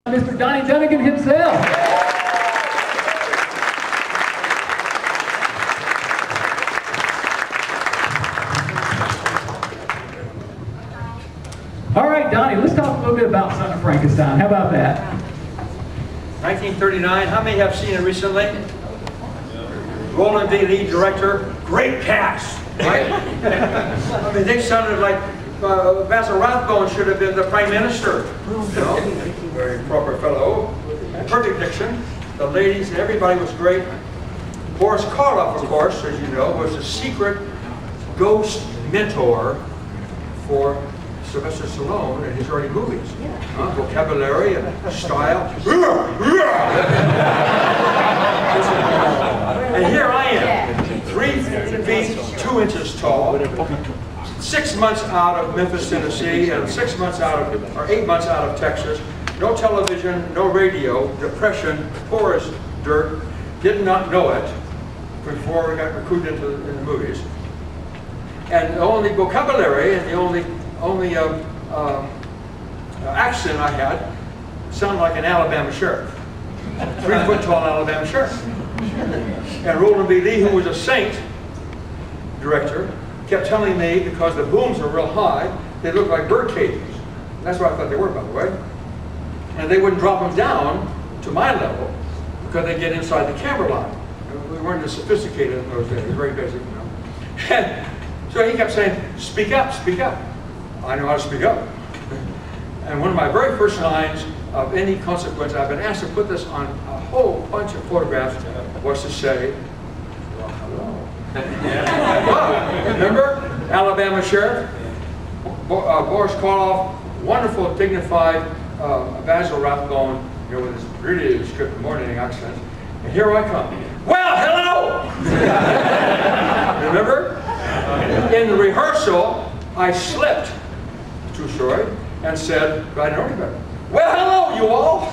Mr. Donnie Dunagan himself. All right, Donnie, let's talk a little bit about Son of Frankenstein. How about that? 1939, how many have seen it recently? Roland D. Lee, director, great cast, right? I mean, they sounded like Basil Rathbone should have been the Prime Minister. You know, very proper fellow. Perfect diction. The ladies, everybody was great. Boris Karloff, of course, as you know, was a secret ghost mentor for Sylvester Stallone in his early movies. Vocabulary and style. And here I am, 3 feet 2 inches tall, 6 months out of Memphis, Tennessee, and 6 months out of, or 8 months out of Texas. No television, no radio, depression, poor as dirt. Did not know it before we got recruited into the movies. And the only vocabulary and the only accent I had sounded like an Alabama sheriff. 3 foot tall Alabama sheriff. And Roland B. Lee, who was a saint director, kept telling me, because the booms are real high, they look like bird cages. That's what I thought they were, by the way. And they wouldn't drop them down to my level because they get inside the camera line. We weren't as sophisticated in those days, very basic, you know. And so he kept saying, speak up, speak up. I know how to speak up. And one of my very first lines of any consequence, I've been asked to put this on a whole bunch of photographs, was to say, well, hello. Well, remember, Alabama Sheriff, Boris Karloff, wonderful, dignified, Basil Rathbone, you know, with his British good morning accent. And here I come. Well, hello! Remember? In the rehearsal, I slipped, true story, and said, I don't remember. Well, hello, you all!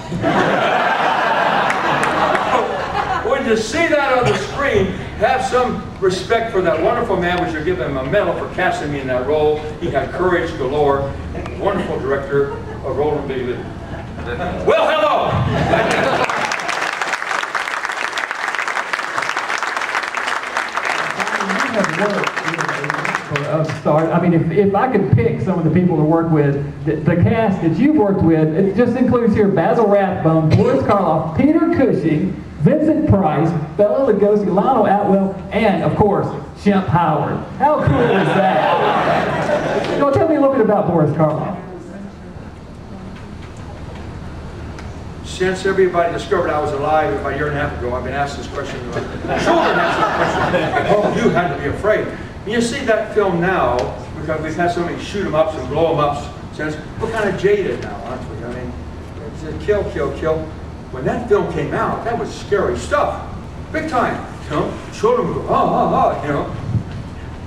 When you see that on the screen, have some respect for that wonderful man. We should give him a medal for casting me in that role. He had courage galore. Wonderful director, Roland B. Lee. Well, hello! Start. I mean, if I could pick some of the people to work with, the cast that you've worked with, it just includes here Basil Rathbone, Boris Karloff, Peter Cushing, Vincent Price, Bela Lugosi, Lionel Atwill, and of course, Shemp Howard. How cool is that? You know, tell me a little bit about Boris Karloff. Since everybody discovered I was alive about a year and a half ago, I've been asked this question. Children ask this question. Oh, you had to be afraid. You see that film now, because we've had so many shoot 'em ups and blow 'em ups since, we're kind of jaded now, aren't we? I mean, it's a kill, kill, kill. When that film came out, that was scary stuff. Big time. You know, children would go, you know.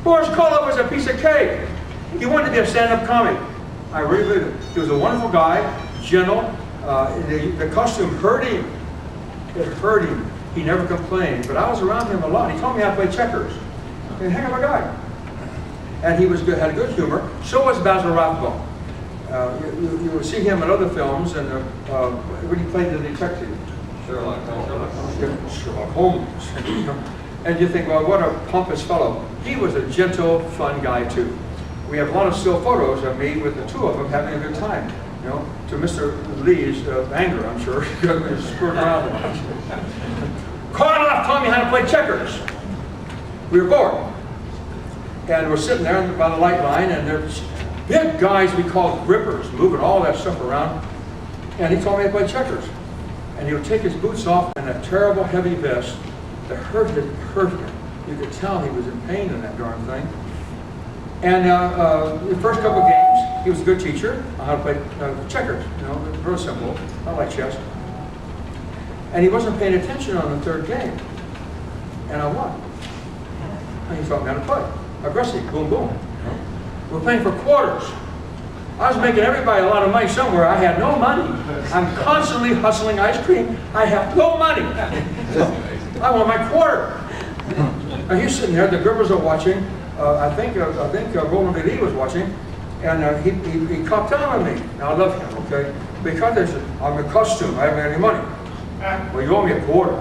Boris Karloff was a piece of cake. He wanted to be a stand-up comic. I really believe it. He was a wonderful guy, gentle. The costume hurt him. It hurt him. He never complained, but I was around him a lot. He taught me how to play checkers. A heck of a guy. And he was good, had good humor. So was Basil Rathbone. You will see him in other films, and when he played the detective. Sherlock Holmes. And you think, well, what a pompous fellow. He was a gentle, fun guy, too. We have a lot of still photos of me with the two of them having a good time. You know, to Mr. Lee's anger, I'm sure, because we were screwing around. Karloff taught me how to play checkers. We were bored. And we're sitting there by the light line, and there's big guys we called grippers, moving all that stuff around. And he taught me to play checkers. And he would take his boots off and that terrible heavy vest that hurt him. You could tell he was in pain in that darn thing. And the first couple of games, he was a good teacher on how to play checkers. You know, real simple, not like chess. And he wasn't paying attention on the third game. And I won. And he taught me how to play. Aggressive, boom, boom. You know? We're playing for quarters. I was making everybody a lot of money somewhere. I had no money. I'm constantly hustling ice cream. I have no money. I want my quarter. And he's sitting there, the grippers are watching. I think Roland B. Lee was watching. And he caught down on me. Now I love him, okay? Because I said, I'm a costume, I haven't got any money. Well, you owe me a quarter.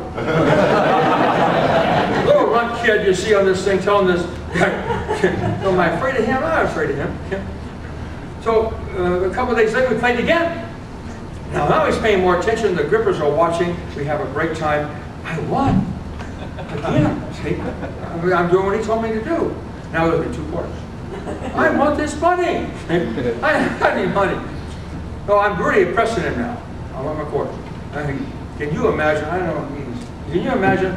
Little runt kid you see on this thing telling this guy, am I afraid of him? I'm not afraid of him. So a couple of days later we played again. Now he's paying more attention, the grippers are watching, we have a great time. I won. Again, see? I'm doing what he told me to do. Now there'll be 2 quarters. I want this money. I need money. No, I'm really pressing him now. I want my quarters. Can you imagine, I don't know what it means. Can you imagine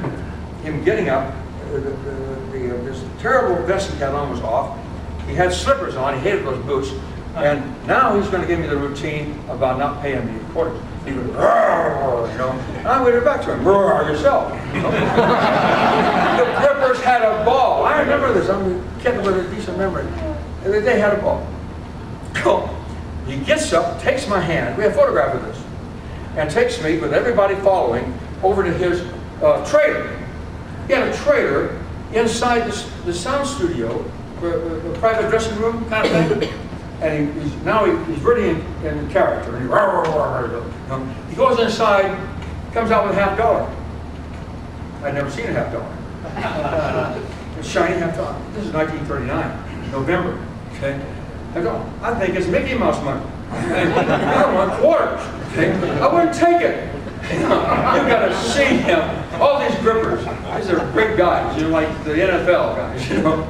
him getting up, this terrible vest he had on was off, he had slippers on, he hated those boots, and now he's going to give me the routine about not paying me quarters. He would, roar, you know, and I waited back to him, roar yourself. You know? The Clippers had a ball. I remember this, I'm a kid with a decent memory. They had a ball. He gets up, takes my hand, we have a photograph of this, and takes me, with everybody following, over to his trailer. He had a trailer inside the sound studio, the private dressing room kind of thing. And he's really in character. And he goes inside, comes out with $50. I'd never seen a $50. A shiny $50. This is 1939, November. Okay, I think it's Mickey Mouse money. I don't want quarters. Okay? I wouldn't take it. You've got to see him. All these grippers. These are big guys, you know, like the NFL guys, you know.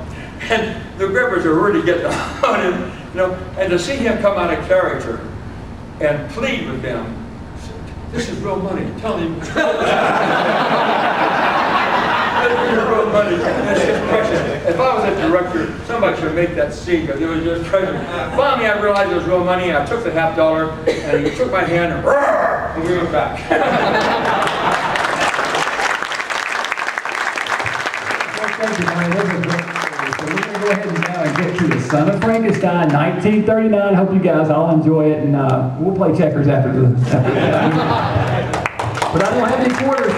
And the grippers are really getting on him, you know. And to see him come out of character and plead with them, this is real money. Tell him. This is real money. If I was a director, somebody should make that scene because it was just crazy. Finally, I realized it was real money, and I took the $50, and he took my hand and we went back. Thank you, Donnie. Those are great stories. So we're going to go ahead and now get to The Son of Frankenstein, 1939. Hope you guys all enjoy it, and we'll play checkers after the. But I don't have any quarters.